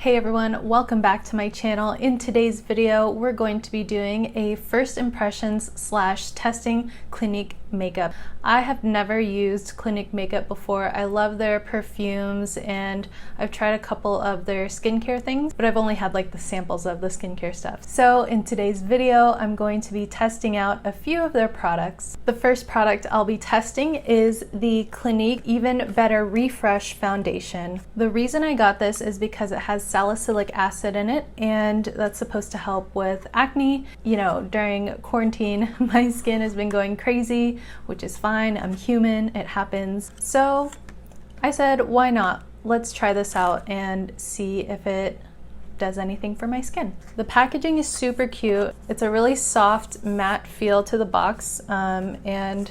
Hey everyone, welcome back to my channel. In today's video, we're going to be doing a first impressions / testing Clinique makeup. I have never used Clinique makeup before. I love their perfumes and I've tried a couple of their skincare things, but I've only had like the samples of the skincare stuff. So in today's video, I'm going to be testing out a few of their products. The first product I'll be testing is the Clinique Even Better Refresh Foundation. The reason I got this is because it has salicylic acid in it, and that's supposed to help with acne. You know, during quarantine, my skin has been going crazy, which is fine. I'm human, it happens. So I said, why not? Let's try this out and see if it does anything for my skin. The packaging is super cute. It's a really soft matte feel to the box, and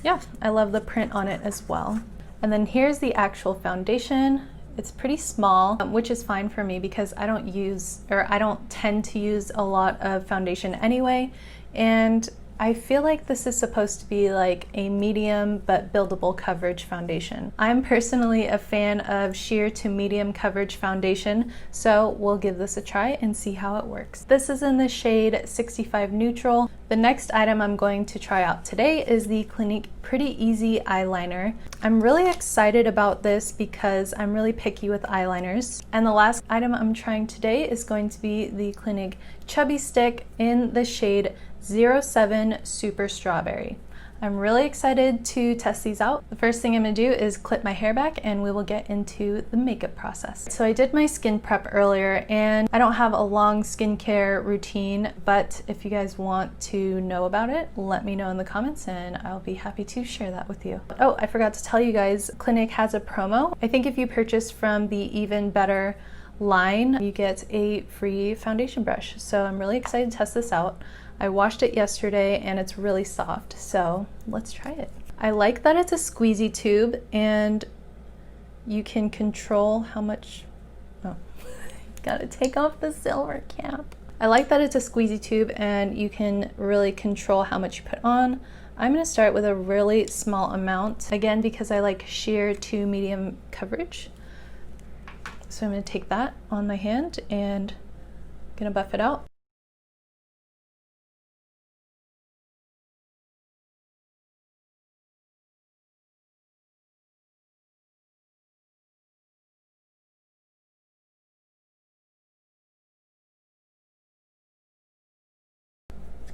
yeah, I love the print on it as well. And then here's the actual foundation. It's pretty small, which is fine for me because I don't tend to use a lot of foundation anyway, and I feel like this is supposed to be like a medium but buildable coverage foundation. I'm personally a fan of sheer to medium coverage foundation, so we'll give this a try and see how it works. This is in the shade 65 Neutral. The next item I'm going to try out today is the Clinique Pretty Easy Eyeliner. I'm really excited about this because I'm really picky with eyeliners. And the last item I'm trying today is going to be the Clinique Chubby Stick in the shade 07 Super Strawberry. I'm really excited to test these out. The first thing I'm gonna do is clip my hair back and we will get into the makeup process. So I did my skin prep earlier and I don't have a long skincare routine, but if you guys want to know about it, let me know in the comments and I'll be happy to share that with you. Oh, I forgot to tell you guys, Clinique has a promo. I think if you purchase from the Even Better line, you get a free foundation brush. So I'm really excited to test this out. I washed it yesterday and it's really soft, so let's try it. I like that it's a squeezy tube and you can control how much, oh, gotta take off the silver cap. I like that it's a squeezy tube and you can really control how much you put on. I'm gonna start with a really small amount, again, because I like sheer to medium coverage. So I'm gonna take that on my hand and gonna buff it out.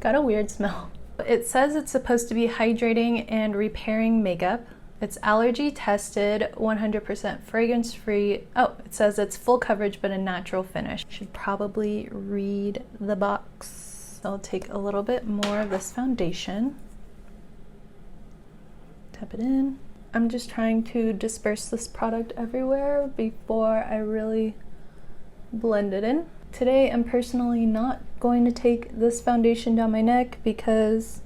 Got a weird smell. It says it's supposed to be hydrating and repairing makeup. It's allergy tested, 100% fragrance free. Oh, it says it's full coverage but a natural finish. Should probably read the box. I'll take a little bit more of this foundation. Tap it in. I'm just trying to disperse this product everywhere before I really blend it in. Today, I'm personally not going to take this foundation down my neck because,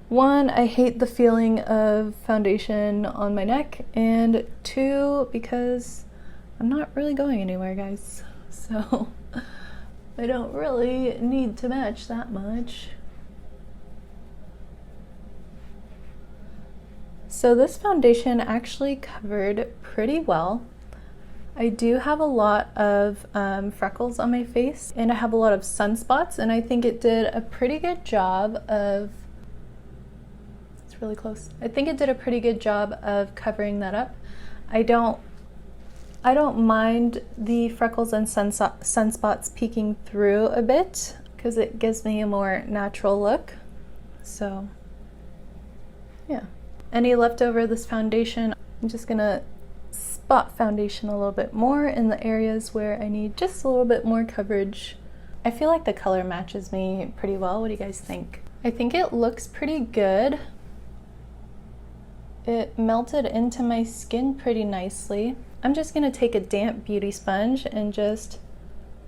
one, I hate the feeling of foundation on my neck, and two, because I'm not really going anywhere, guys. So I don't really need to match that much. So this foundation actually covered pretty well. I do have a lot of freckles on my face and I have a lot of sunspots, and I think it did a pretty good job of, it's really close. I think it did a pretty good job of covering that up. I don't mind the freckles and sunspots peeking through a bit because it gives me a more natural look. So yeah. Any leftover of this foundation, I'm just gonna spot foundation a little bit more in the areas where I need just a little bit more coverage. I feel like the color matches me pretty well. What do you guys think? I think it looks pretty good. It melted into my skin pretty nicely. I'm just gonna take a damp beauty sponge and just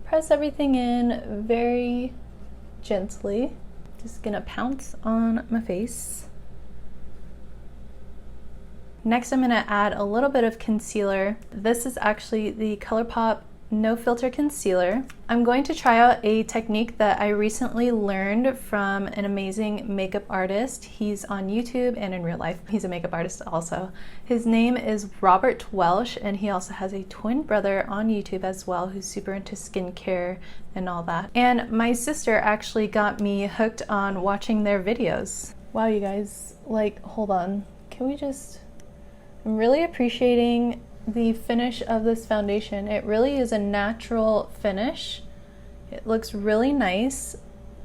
press everything in very gently. Just gonna pounce on my face. Next, I'm going to add a little bit of concealer. This is actually the Colourpop No Filter Concealer. I'm going to try out a technique that I recently learned from an amazing makeup artist. He's on YouTube and in real life. He's a makeup artist also. His name is Robert Welsh, and he also has a twin brother on YouTube as well who's super into skincare and all that. And my sister actually got me hooked on watching their videos. Wow, you guys, like, hold on. Can we just... I'm really appreciating the finish of this foundation. It really is a natural finish. It looks really nice.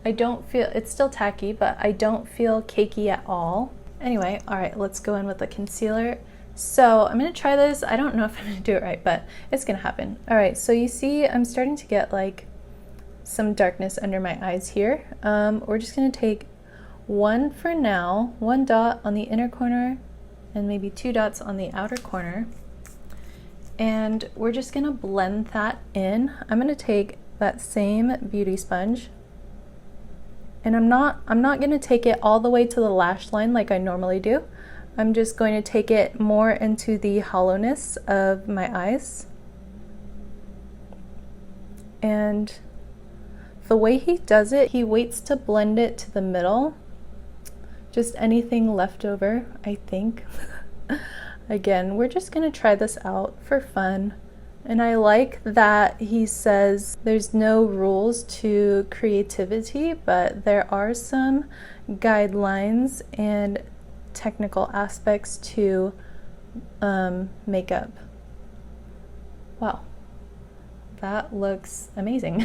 I don't feel, it's still tacky, but I don't feel cakey at all. Anyway, all right, let's go in with the concealer. So I'm gonna try this. I don't know if I'm gonna do it right, but it's gonna happen. All right, so you see I'm starting to get like some darkness under my eyes here. We're just gonna take one for now, one dot on the inner corner and maybe 2 dots on the outer corner. And we're just gonna blend that in. I'm gonna take that same beauty sponge, and I'm not gonna take it all the way to the lash line like I normally do. I'm just going to take it more into the hollowness of my eyes. And the way he does it, he waits to blend it to the middle. Just anything left over, I think. Again, we're just gonna try this out for fun. And I like that he says there's no rules to creativity, but there are some guidelines and technical aspects to makeup. Wow, that looks amazing.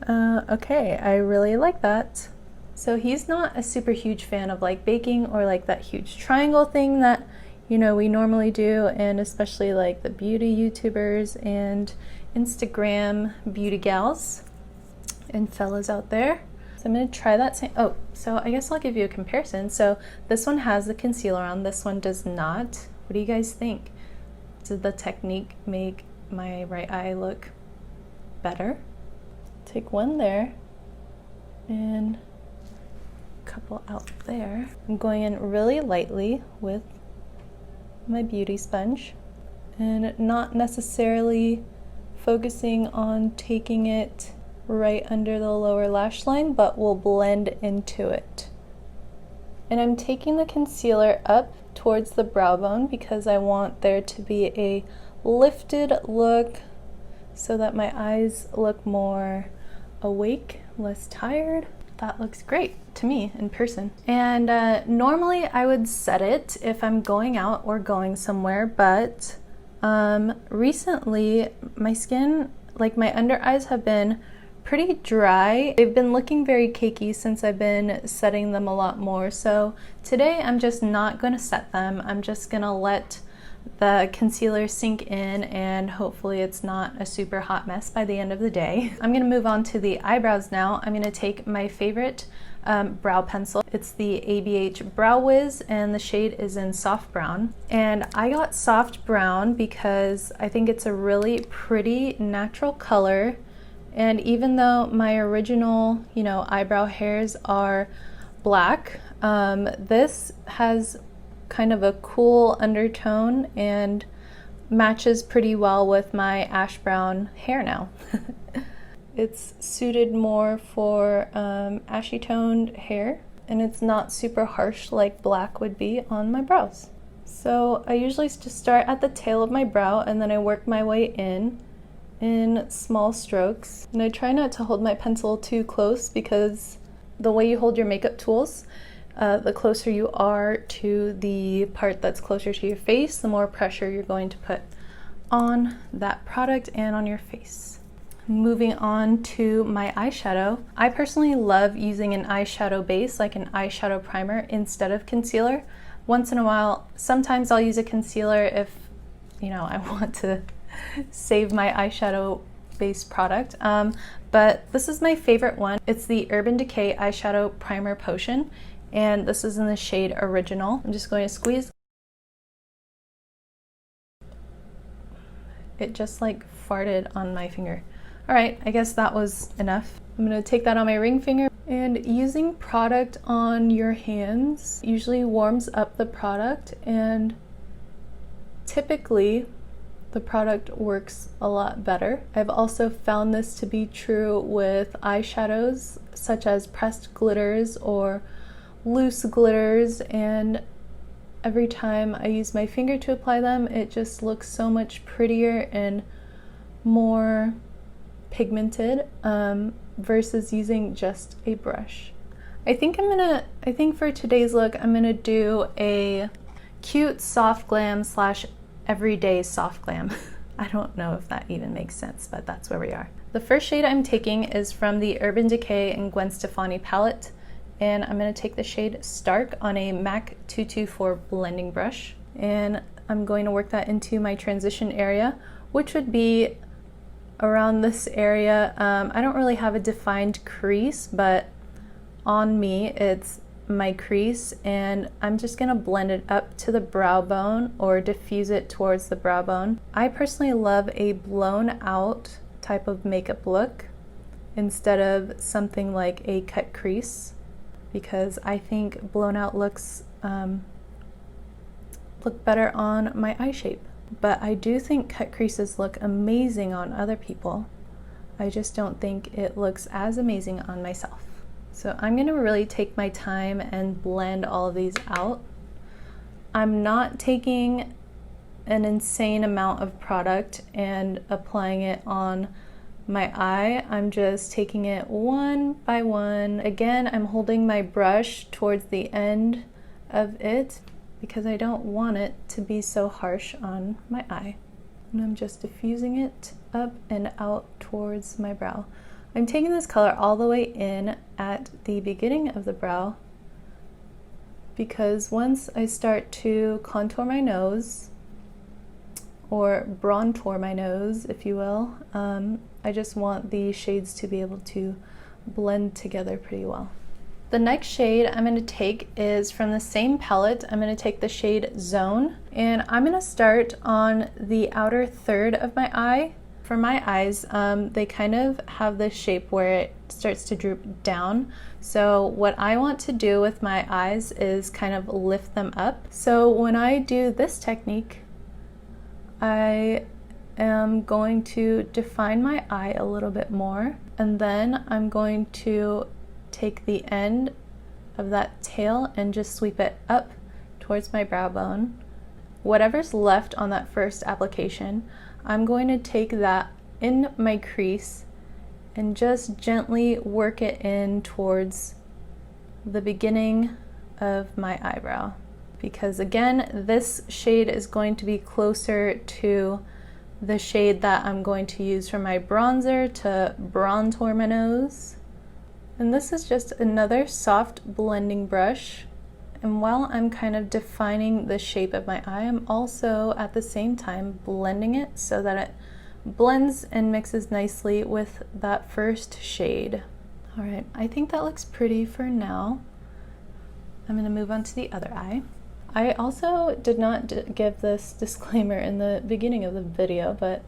Okay, I really like that. So he's not a super huge fan of like baking or like that huge triangle thing that, you know, we normally do, and especially like the beauty YouTubers and Instagram beauty gals and fellas out there. So I'm gonna try that same, oh, so I guess I'll give you a comparison. So this one has the concealer on, this one does not. What do you guys think? Did the technique make my right eye look better? Take one there and couple out there. I'm going in really lightly with my beauty sponge and not necessarily focusing on taking it right under the lower lash line, but we'll blend into it. And I'm taking the concealer up towards the brow bone because I want there to be a lifted look so that my eyes look more awake, less tired. That looks great to me in person. And normally I would set it if I'm going out or going somewhere, but recently my skin, like my under eyes have been pretty dry. They've been looking very cakey since I've been setting them a lot more. So today I'm just not gonna set them. I'm just gonna let the concealer sink in, and hopefully it's not a super hot mess by the end of the day. I'm gonna move on to the eyebrows now. I'm gonna take my favorite brow pencil. It's the ABH Brow Wiz, and the shade is in soft brown. And I got soft brown because I think it's a really pretty natural color. And even though my original, you know, eyebrow hairs are black, this has kind of a cool undertone and matches pretty well with my ash brown hair now. It's suited more for ashy toned hair, and it's not super harsh like black would be on my brows. So I usually just start at the tail of my brow and then I work my way in small strokes. And I try not to hold my pencil too close because the way you hold your makeup tools, the closer you are to the part that's closer to your face, the more pressure you're going to put on that product and on your face. Moving on to my eyeshadow. I personally love using an eyeshadow base, like an eyeshadow primer, instead of concealer. Once in a while, sometimes I'll use a concealer if, you know, I want to save my eyeshadow base product. But this is my favorite one. It's the Urban Decay Eyeshadow Primer Potion, and this is in the shade Original. I'm just going to squeeze. It just like farted on my finger. All right, I guess that was enough. I'm gonna take that on my ring finger, and using product on your hands usually warms up the product, and typically the product works a lot better. I've also found this to be true with eyeshadows, such as pressed glitters or loose glitters, and every time I use my finger to apply them, it just looks so much prettier and more pigmented versus using just a brush. I think for today's look, I'm gonna do a cute soft glam slash everyday soft glam. I don't know if that even makes sense, but that's where we are. The first shade I'm taking is from the Urban Decay and Gwen Stefani palette, and I'm going to take the shade Stark on a MAC 224 blending brush, and I'm going to work that into my transition area, which would be around this area. I don't really have a defined crease, but on me it's my crease, and I'm just gonna blend it up to the brow bone or diffuse it towards the brow bone. I personally love a blown out type of makeup look instead of something like a cut crease, because I think blown out looks look better on my eye shape. But I do think cut creases look amazing on other people. I just don't think it looks as amazing on myself. So I'm gonna really take my time and blend all of these out. I'm not taking an insane amount of product and applying it on my eye. I'm just taking it one by one. Again, I'm holding my brush towards the end of it because I don't want it to be so harsh on my eye. And I'm just diffusing it up and out towards my brow. I'm taking this color all the way in at the beginning of the brow, because once I start to contour my nose, or bronzer my nose, if you will, I just want the shades to be able to blend together pretty well. The next shade I'm going to take is from the same palette. I'm going to take the shade Zone, and I'm going to start on the outer third of my eye. For my eyes, they kind of have this shape where it starts to droop down. So what I want to do with my eyes is kind of lift them up. So when I do this technique, I am going to define my eye a little bit more, and then I'm going to take the end of that tail and just sweep it up towards my brow bone. Whatever's left on that first application, I'm going to take that in my crease and just gently work it in towards the beginning of my eyebrow. Because again, this shade is going to be closer to the shade that I'm going to use for my bronzer to bronzer my nose. And this is just another soft blending brush. And while I'm kind of defining the shape of my eye, I'm also at the same time blending it so that it blends and mixes nicely with that first shade. All right, I think that looks pretty for now. I'm gonna move on to the other eye. I also did not give this disclaimer in the beginning of the video, but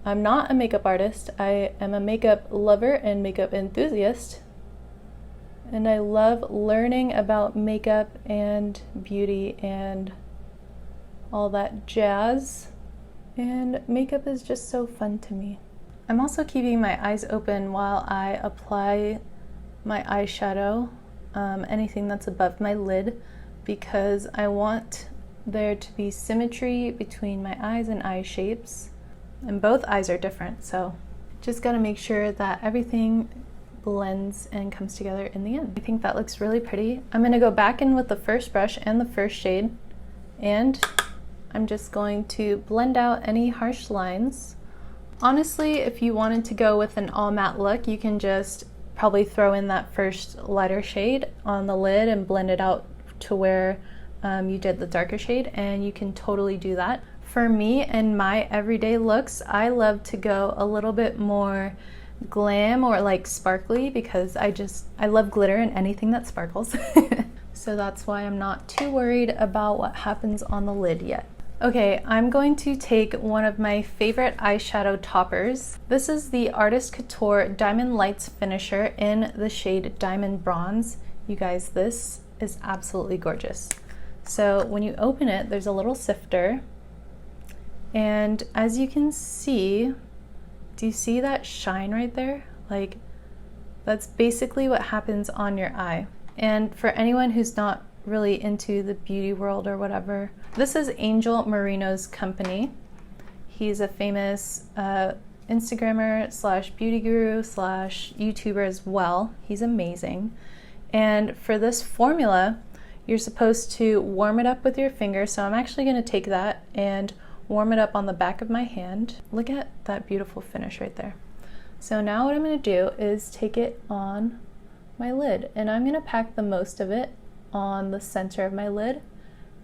I'm not a makeup artist. I am a makeup lover and makeup enthusiast. And I love learning about makeup and beauty and all that jazz. And makeup is just so fun to me. I'm also keeping my eyes open while I apply my eyeshadow, anything that's above my lid, because I want there to be symmetry between my eyes and eye shapes. And both eyes are different, so just gotta make sure that everything blends and comes together in the end. I think that looks really pretty. I'm gonna go back in with the first brush and the first shade, and I'm just going to blend out any harsh lines. Honestly, if you wanted to go with an all matte look, you can just probably throw in that first lighter shade on the lid and blend it out to where you did the darker shade, and you can totally do that. For me and my everyday looks, I love to go a little bit more glam or like sparkly, because I love glitter and anything that sparkles. So that's why I'm not too worried about what happens on the lid yet. Okay, I'm going to take one of my favorite eyeshadow toppers. This is the Artist Couture Diamond Lights Finisher in the shade Diamond Bronze. You guys, this is absolutely gorgeous. So when you open it, there's a little sifter, And as you can see, do you see that shine right there? Like, that's basically what happens on your eye. And for anyone who's not really into the beauty world or whatever, this is Angel Marino's company. He's a famous Instagrammer slash beauty guru slash YouTuber as well. He's amazing. And for this formula, you're supposed to warm it up with your finger. So I'm actually going to take that and warm it up on the back of my hand. Look at that beautiful finish right there. So now what I'm going to do is take it on my lid, and I'm going to pack the most of it on the center of my lid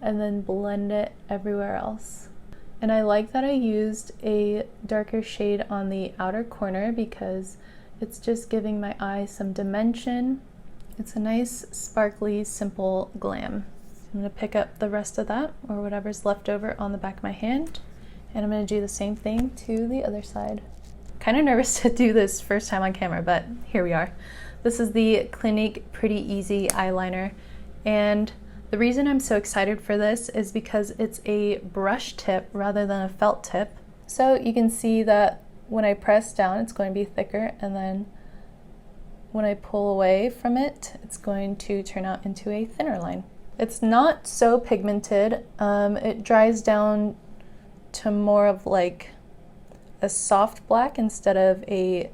and then blend it everywhere else. And I like that I used a darker shade on the outer corner because it's just giving my eye some dimension. It's a nice, sparkly, simple glam. I'm going to pick up the rest of that, or whatever's left over, on the back of my hand, and I'm going to do the same thing to the other side. Kind of nervous to do this first time on camera, but here we are. This is the Clinique Pretty Easy eyeliner, and the reason I'm so excited for this is because it's a brush tip rather than a felt tip. So you can see that when I press down, it's going to be thicker, and then when I pull away from it, it's going to turn out into a thinner line. It's not so pigmented. It dries down to more of like a soft black instead of a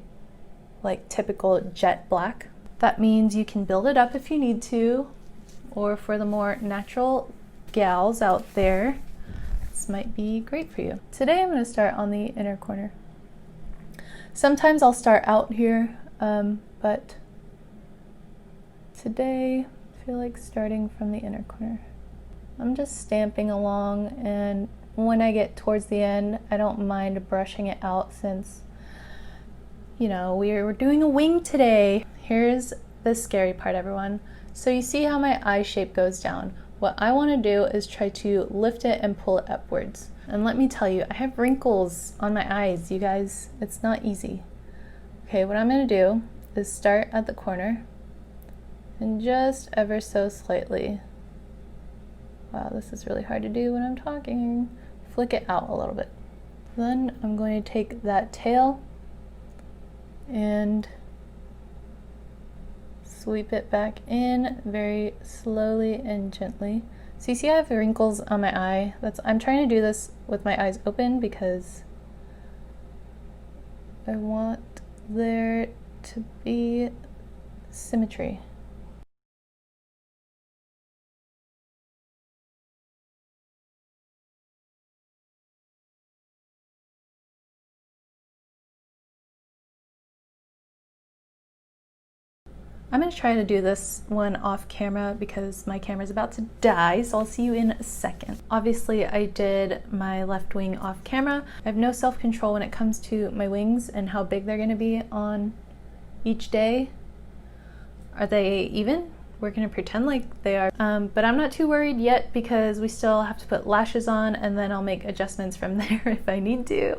like typical jet black. That means you can build it up if you need to, or for the more natural gals out there, this might be great for you. Today I'm going to start on the inner corner. Sometimes I'll start out here, but today I feel like starting from the inner corner. I'm just stamping along, and when I get towards the end, I don't mind brushing it out since, you know, we're doing a wing today. Here's the scary part, everyone. So you see how my eye shape goes down. What I want to do is try to lift it and pull it upwards. And let me tell you, I have wrinkles on my eyes, you guys. It's not easy. Okay, what I'm going to do is start at the corner and just ever so slightly. Wow, this is really hard to do when I'm talking. Flick it out a little bit. Then I'm going to take that tail and sweep it back in very slowly and gently. So you see I have wrinkles on my eye. I'm trying to do this with my eyes open because I want there to be symmetry. I'm going to try to do this one off camera because my camera's about to die, so I'll see you in a second. Obviously, I did my left wing off camera. I have no self-control when it comes to my wings and how big they're going to be on each day. Are they even? We're going to pretend like they are. But I'm not too worried yet because we still have to put lashes on, and then I'll make adjustments from there if I need to.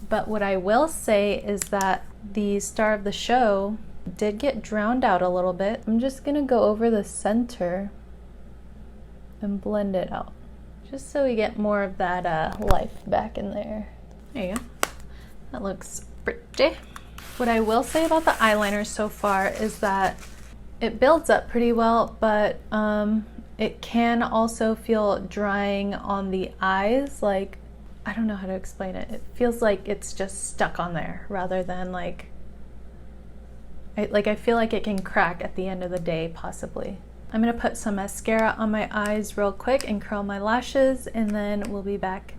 But what I will say is that the star of the show did get drowned out a little bit. I'm just gonna go over the center and blend it out, just so we get more of that life back in there. There you go. That looks pretty. What I will say about the eyeliner so far is that it builds up pretty well, but it can also feel drying on the eyes. Like, I don't know how to explain it. It feels like it's just stuck on there rather than like I feel like it can crack at the end of the day, possibly. I'm gonna put some mascara on my eyes real quick and curl my lashes, and then we'll be back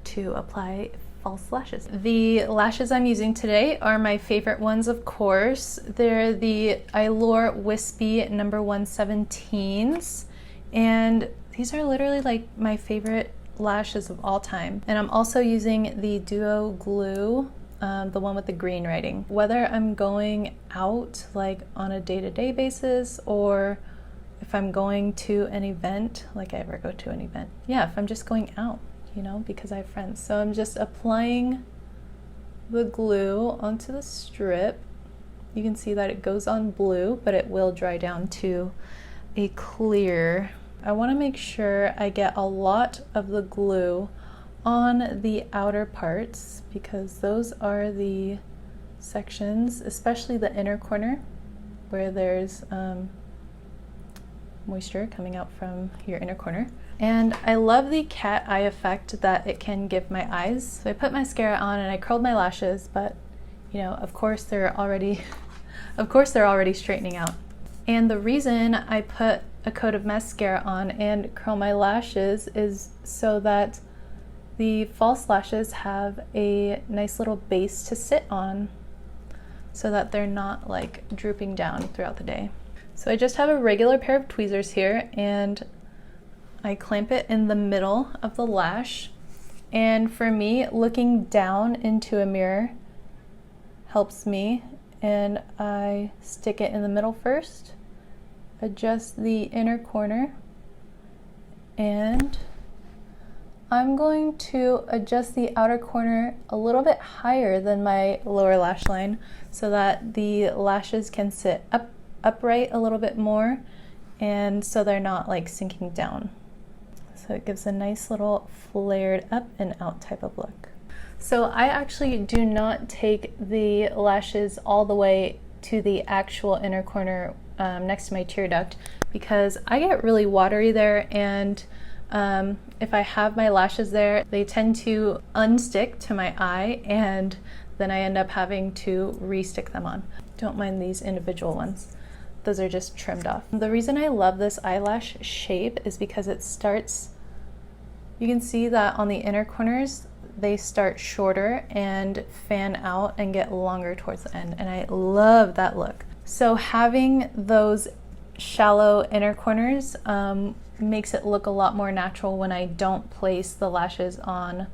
to apply false lashes. The lashes I'm using today are my favorite ones, of course. They're the Eyelure Wispy No. 117s, and these are literally like my favorite lashes of all time. And I'm also using the Duo Glue, the one with the green writing. Whether I'm going out like on a day-to-day basis, or if I'm going to an event, like I ever go to an event. Yeah, if I'm just going out, you know, because I have friends. So I'm just applying the glue onto the strip. You can see that it goes on blue, but it will dry down to a clear. I want to make sure I get a lot of the glue on the outer parts because those are the sections, especially the inner corner where there's moisture coming out from your inner corner. And I love the cat eye effect that it can give my eyes. So I put mascara on and I curled my lashes, but you know, of course they're already straightening out. And the reason I put a coat of mascara on and curl my lashes is so that the false lashes have a nice little base to sit on so that they're not like drooping down throughout the day. So I just have a regular pair of tweezers here and I clamp it in the middle of the lash. And for me, looking down into a mirror helps me, and I stick it in the middle first, adjust the inner corner, and I'm going to adjust the outer corner a little bit higher than my lower lash line so that the lashes can sit upright a little bit more, and so they're not like sinking down. So it gives a nice little flared up and out type of look. So I actually do not take the lashes all the way to the actual inner corner next to my tear duct because I get really watery there, and if I have my lashes there, they tend to unstick to my eye and then I end up having to re-stick them on. Don't mind these individual ones. Those are just trimmed off. The reason I love this eyelash shape is because it starts, you can see that on the inner corners, they start shorter and fan out and get longer towards the end, and I love that look. So having those shallow inner corners makes it look a lot more natural when I don't place the lashes on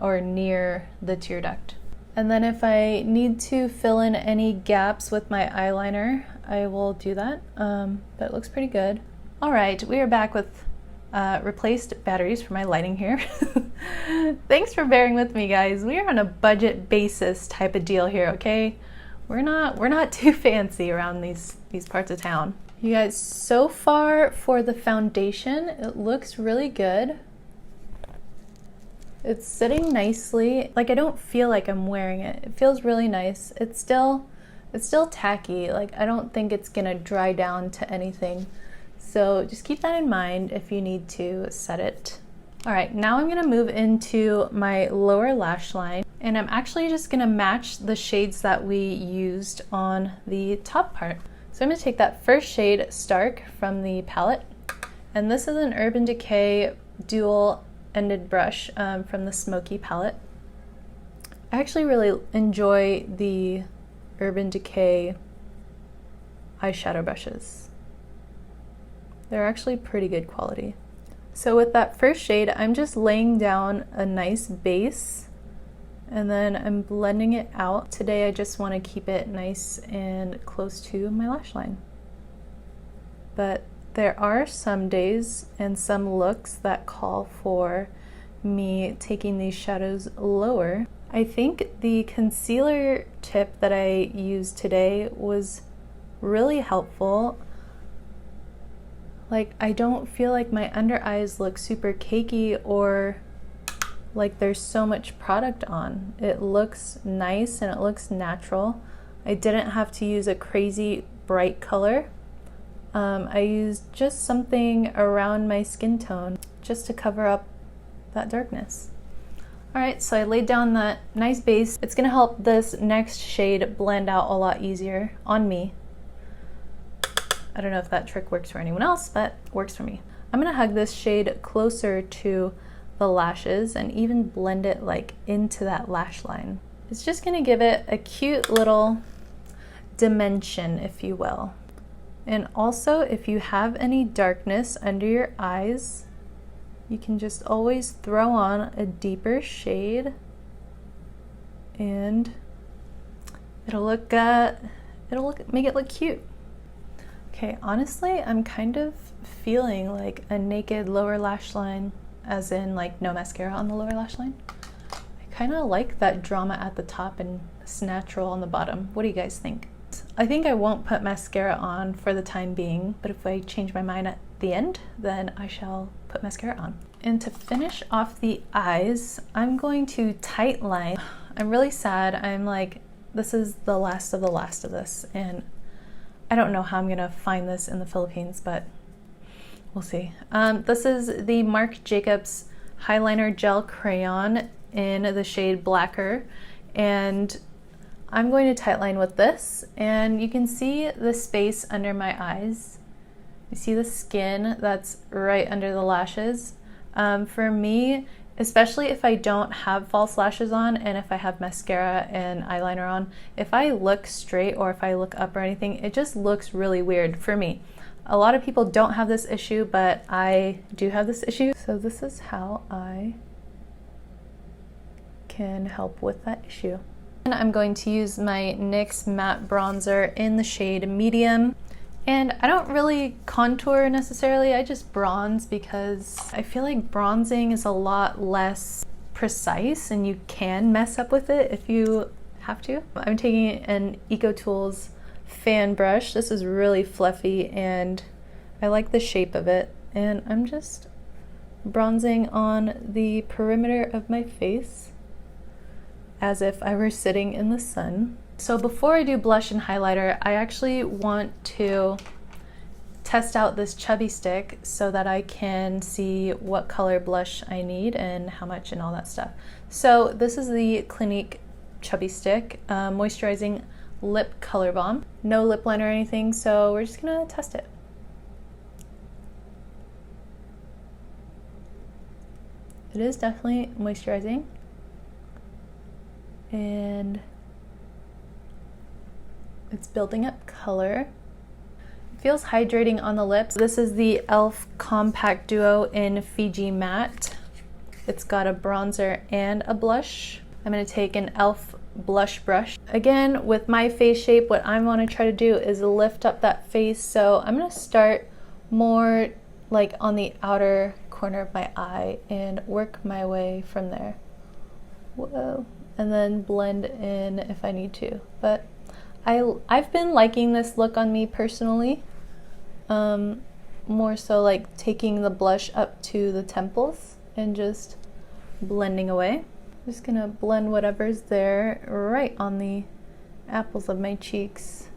or near the tear duct. And then if I need to fill in any gaps with my eyeliner, I will do that, but it looks pretty good. All right, we are back with replaced batteries for my lighting here. Thanks for bearing with me, guys. We are on a budget basis type of deal here, okay? We're not too fancy around these parts of town. You guys, so far for the foundation, it looks really good. It's sitting nicely. Like, I don't feel like I'm wearing it. It feels really nice. It's still tacky. Like, I don't think it's gonna dry down to anything. So just keep that in mind if you need to set it. All right, now I'm gonna move into my lower lash line, and I'm actually just gonna match the shades that we used on the top part. So I'm gonna take that first shade, Stark, from the palette, and this is an Urban Decay dual ended brush from the Smoky palette. I actually really enjoy the Urban Decay eyeshadow brushes. They're actually pretty good quality. So with that first shade, I'm just laying down a nice base and then I'm blending it out. Today I just want to keep it nice and close to my lash line. But there are some days and some looks that call for me taking these shadows lower. I think the concealer tip that I used today was really helpful. Like, I don't feel like my under eyes look super cakey or like there's so much product on. It looks nice and it looks natural. I didn't have to use a crazy bright color. I used just something around my skin tone just to cover up that darkness. All right, so I laid down that nice base. It's gonna help this next shade blend out a lot easier on me. I don't know if that trick works for anyone else, but it works for me. I'm gonna hug this shade closer to the lashes and even blend it like into that lash line. It's just gonna give it a cute little dimension, if you will. And also, if you have any darkness under your eyes, you can just always throw on a deeper shade and it'll make it look cute. Okay, honestly, I'm kind of feeling like a naked lower lash line, as in like no mascara on the lower lash line. I kind of like that drama at the top and it's natural on the bottom. What do you guys think? I think I won't put mascara on for the time being, but if I change my mind at the end, then I shall put mascara on. And to finish off the eyes, I'm going to tight line. I'm really sad. I'm like, this is the last of this, and I don't know how I'm gonna find this in the Philippines, but we'll see. This is the Marc Jacobs Eyeliner Gel Crayon in the shade Blacker, and I'm going to tightline with this, and you can see the space under my eyes. You see the skin that's right under the lashes. For me, especially if I don't have false lashes on and if I have mascara and eyeliner on, if I look straight or if I look up or anything, it just looks really weird for me. A lot of people don't have this issue, but I do have this issue. So this is how I can help with that issue. And I'm going to use my NYX matte bronzer in the shade Medium. And I don't really contour necessarily, I just bronze because I feel like bronzing is a lot less precise and you can mess up with it if you have to. I'm taking an EcoTools fan brush. This is really fluffy and I like the shape of it. And I'm just bronzing on the perimeter of my face as if I were sitting in the sun. So before I do blush and highlighter, I actually want to test out this Chubby stick so that I can see what color blush I need and how much and all that stuff. So this is the Clinique Chubby stick, Moisturizing Lip Color Balm. No lip liner or anything, so we're just gonna test it. It is definitely moisturizing. And it's building up color. It feels hydrating on the lips. This is the e.l.f. Compact Duo in Fiji Matte. It's got a bronzer and a blush. I'm gonna take an e.l.f. blush brush. Again, with my face shape, what I wanna try to do is lift up that face. So I'm gonna start more like on the outer corner of my eye and work my way from there. Whoa. And then blend in if I need to. But I've been liking this look on me personally. More so like taking the blush up to the temples and just blending away. I'm just gonna blend whatever's there right on the apples of my cheeks.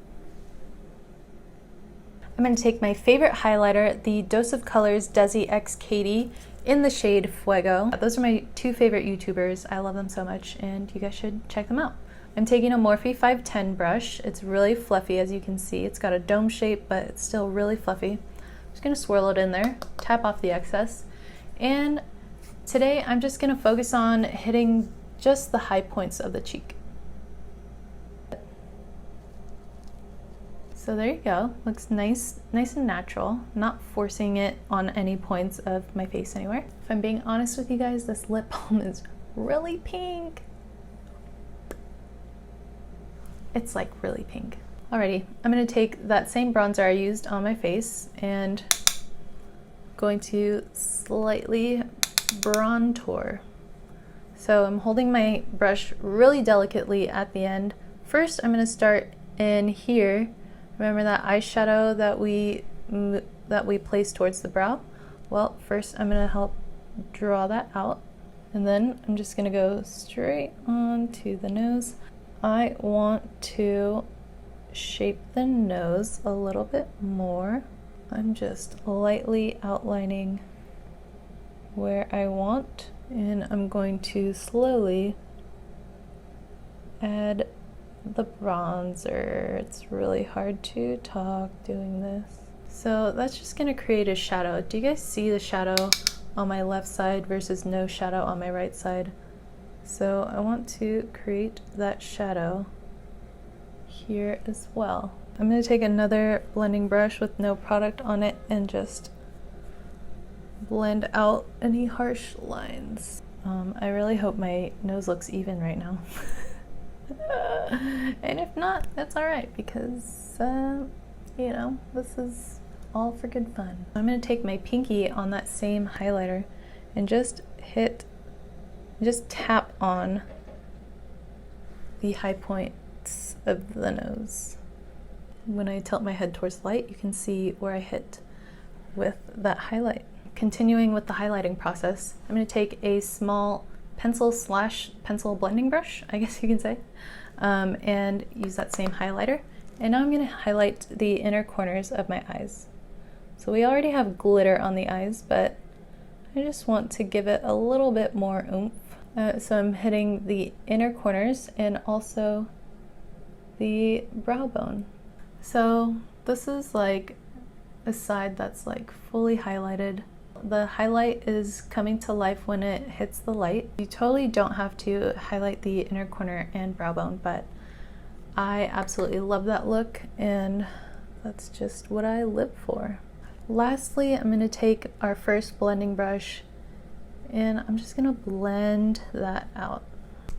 I'm gonna take my favorite highlighter, the Dose of Colors Desi X Katie in the shade Fuego. Those are my two favorite YouTubers. I love them so much and you guys should check them out. I'm taking a Morphe 510 brush. It's really fluffy, as you can see. It's got a dome shape, but it's still really fluffy. I'm just gonna swirl it in there, tap off the excess. And today I'm just gonna focus on hitting just the high points of the cheek. So there you go. Looks nice and natural. Not forcing it on any points of my face anywhere. If I'm being honest with you guys, this lip balm is really pink. It's like really pink. Alrighty, I'm gonna take that same bronzer I used on my face and going to slightly bronzer. So I'm holding my brush really delicately at the end. First, I'm gonna start in here. Remember that eyeshadow that we placed towards the brow? Well, first I'm gonna help draw that out, and then I'm just gonna go straight onto the nose. I want to shape the nose a little bit more. I'm just lightly outlining where I want, and I'm going to slowly add the bronzer. It's really hard to talk doing this. So that's just gonna create a shadow. Do you guys see the shadow on my left side versus no shadow on my right side? So I want to create that shadow here as well. I'm gonna take another blending brush with no product on it and just blend out any harsh lines. I really hope my nose looks even right now. And if not, that's alright because, you know, this is all for good fun. I'm gonna take my pinky on that same highlighter and just tap on the high points of the nose. When I tilt my head towards the light, you can see where I hit with that highlight. Continuing with the highlighting process, I'm going to take a small pencil blending brush, I guess you can say, and use that same highlighter. And now I'm going to highlight the inner corners of my eyes. So we already have glitter on the eyes, but I just want to give it a little bit more oomph. So I'm hitting the inner corners and also the brow bone. So this is like a side that's like fully highlighted. The highlight is coming to life when it hits the light. You totally don't have to highlight the inner corner and brow bone, but I absolutely love that look and that's just what I live for. Lastly, I'm going to take our first blending brush and I'm just going to blend that out.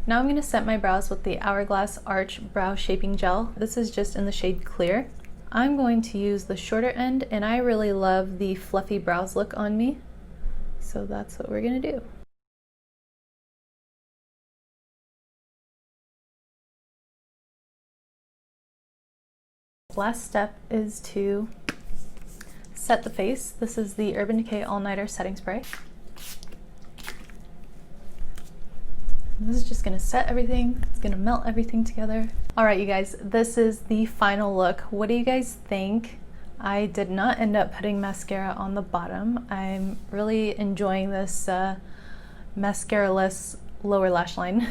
Now I'm going to set my brows with the Hourglass Arch Brow Shaping Gel. This is just in the shade Clear. I'm going to use the shorter end and I really love the fluffy brows look on me. So that's what we're going to do. Last step is to set the face. This is the Urban Decay All Nighter Setting Spray. This is just gonna set everything, it's gonna melt everything together. All right, you guys, this is the final look. What do you guys think? I did not end up putting mascara on the bottom. I'm really enjoying this mascara-less lower lash line.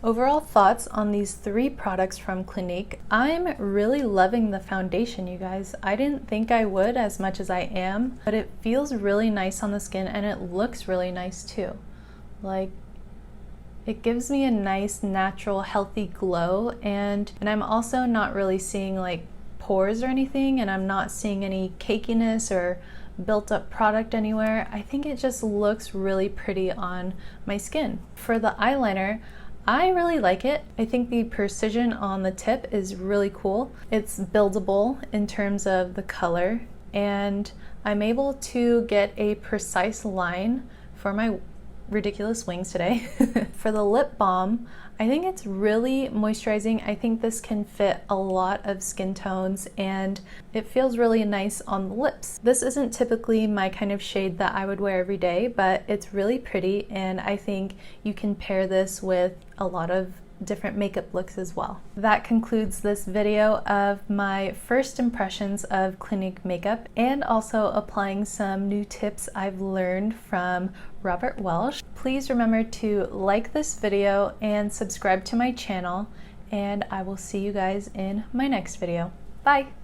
Overall thoughts on these 3 products from Clinique. I'm really loving the foundation, you guys. I didn't think I would as much as I am, but it feels really nice on the skin and it looks really nice too. Like, it gives me a nice, natural, healthy glow, and I'm also not really seeing like pores or anything, and I'm not seeing any cakiness or built up product anywhere. I think it just looks really pretty on my skin. For the eyeliner, I really like it. I think the precision on the tip is really cool. It's buildable in terms of the color, and I'm able to get a precise line for my ridiculous wings today. For the lip balm, I think it's really moisturizing. I think this can fit a lot of skin tones and it feels really nice on the lips. This isn't typically my kind of shade that I would wear every day, but it's really pretty and I think you can pair this with a lot of different makeup looks as well. That concludes this video of my first impressions of Clinique makeup and also applying some new tips I've learned from Robert Welsh. Please remember to like this video and subscribe to my channel, and I will see you guys in my next video. Bye!